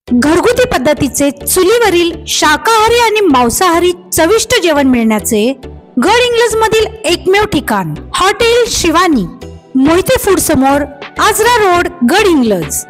घरगुती पद्धतीचे चुलीवरील शाकाहारी आणि मांसाहारी चविष्ट जेवण मिळण्याचे गड इंग्लज मधील एकमेव ठिकाण हॉटेल शिवानी, मोहिते फूड समोर, आजरा रोड, गड इंग्लज।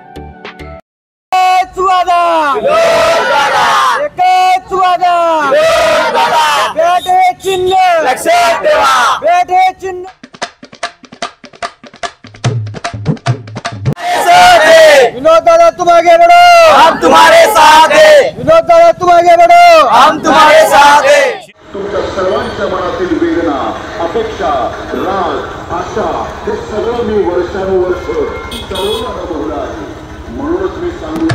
विनोद दादा तुम आगे बढ़ो, हम तुम्हारे साथ हैं। विनोद दादा तुम आगे बढ़ो, हम तुम्हारे साथ हैं। तुमच्या सर्वांच्या मनातील वेदना, अपेक्षा, राग, आशा हे सगळं मी वर्षानुवर्ष जवळून अनुभवलं आहे। म्हणूनच मी सांगू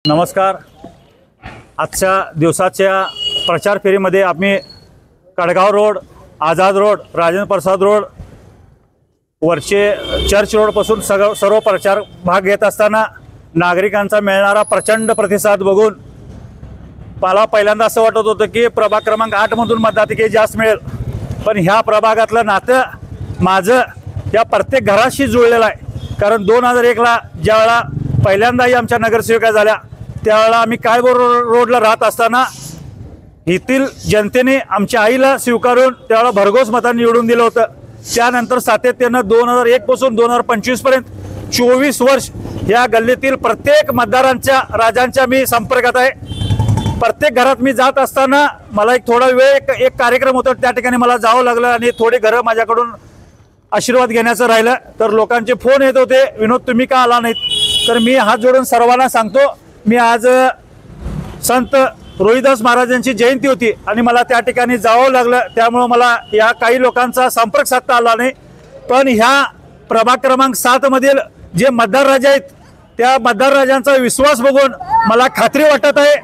नमस्कार। आजच्या दिवसाच्या प्रचार फेरीमध्ये आम्ही Kadgaon road, Azad road, Rajendra Prasad road वरचे चर्च रोडपासून सर्व प्रचार भाग घेत असताना नागरिकांचा मिळणारा प्रचंड प्रतिसाद बघून मला पहिल्यांदा असं वाटत होतं की प्रभाग क्रमांक 8 मधून मतदातिके जास्त मिळेल, पण ह्या प्रभागातलं नातं माझं या प्रत्येक घराशी जुळलेलं आहे। कारण 2001ला ज्यावेळेला पहिल्यांदाही आमच्या नगरसेविका झाल्या त्यावेळेला आम्ही काळभोर रोडला राहत असताना येथील जनतेने आमच्या आईला स्वीकारून त्यावेळेला भरघोस मतांनी निवडून दिलं होतं। त्यानंतर सातत्यानं 2001 पासून 2025 पर्यंत 24 वर्ष या गल्लीतील प्रत्येक मतदारांच्या राजांच्या मी संपर्कात आहे। प्रत्येक घरात मी जात असताना मला एक थोडा वेळ एक कार्यक्रम होता, त्या ठिकाणी मला जावं लागलं आणि थोडी घरं माझ्याकडून आशीर्वाद घेण्याचं राहिलं तर लोकांचे फोन येत होते, विनोद तुम्ही का आला नाहीत? तर मी हात जोडून सर्वांना सांगतो, मी आज संत रोहिदास महाराजांची जयंती होती आणि मला त्या ठिकाणी जावं लागलं, त्यामुळे मला या काही लोकांचा संपर्क साधता आला नाही। पण ह्या प्रभाग क्रमांक 7 मधील जे मतदार राजा आहेत त्या मतदार राजांचा विश्वास बघून मला खात्री वाटत आहे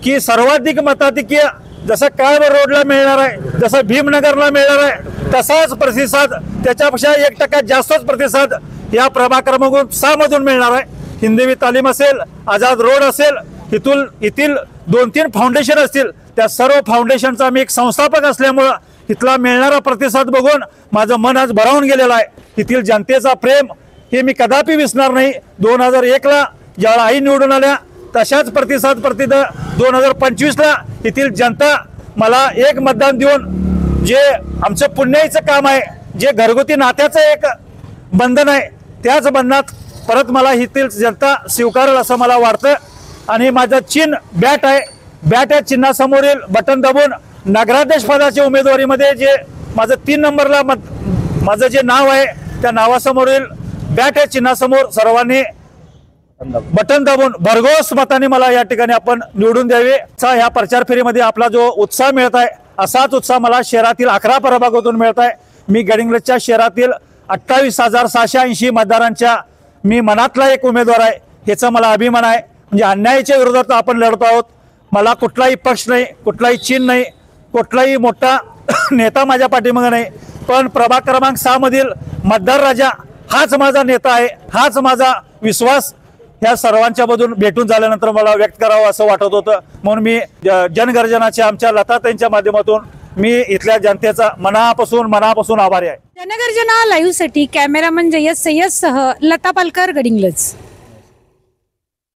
की सर्वाधिक मताधिक्य जसं काळभोर रोडला मिळणार आहे, जसं भीमनगरला मिळणार आहे, तसाच प्रतिसाद त्याच्यापेक्षा 1% जास्तच प्रतिसाद या प्रभाग क्रमांक 6 मधून मिळणार आहे। हिंदवी तालीम असेल, आझाद रोड असेल, येथील 2-3 फाउंडेशन असतील, त्या सर्व फाउंडेशनचा मी एक संस्थापक असल्यामुळं इथला मिळणारा प्रतिसाद बघून माझं मन आज भरावून गेलेलं आहे। येथील जनतेचा प्रेम हे मी कदापि विसरणार नाही। 2001ला ज्यावेळेला आई निवडून आल्या तशाच प्रतिसाद 2025ला येथील जनता मला एक मतदान देऊन जे आमचं पुण्याईचं काम आहे, जे घरगुती नात्याचं एक बंधन आहे, त्याच बंधनात परत मला येथील जनता स्वीकारेल असं मला वाटतं। आणि माझं चिन्ह बॅट आहे, बॅट या चिन्हासमोरील बटन दाबून नगराध्यक्ष पदाच्या उमेदवारीमध्ये जे माझं 3 नंबरला माझं जे नाव आहे त्या नावासमोरील बॅट या चिन्हासमोर सर्वांनी बटन दाबून भरघोस मताने मला या ठिकाणी आपण निवडून द्यावे। ह्या प्रचार फेरीमध्ये आपला जो उत्साह मिळत आहे असाच उत्साह मला शहरातील 11 प्रभागातून मिळत आहे। मी गड इंग्लजच्या शहरातील 28,680 मतदारांच्या मी मनातला एक उमेदवार आहे, ह्याचा मला अभिमान आहे। म्हणजे अन्यायाच्या विरोधात आपण लढतो आहोत। मला कुठलाही पक्ष नाही, कुठलाही चिन्ह नाही, कुठलाही मोठा नेता माझ्या पाठीमागे नाही, पण प्रभाग क्रमांक 6 मधील मतदार राजा हाच माझा नेता आहे, हाच माझा विश्वास ह्या सर्वांच्या मधून भेटून झाल्यानंतर मला व्यक्त करावं असं वाटत होतं। म्हणून मी जनगर्जनाच्या आमच्या लताताईंच्या माध्यमातून मी इथल्या जनतेचा मनापासून आभारी आहे। जनगर्जना लाईव्ह साठी कॅमेरामन जयस सय्यद सह लता पालकर, गड इंग्लज।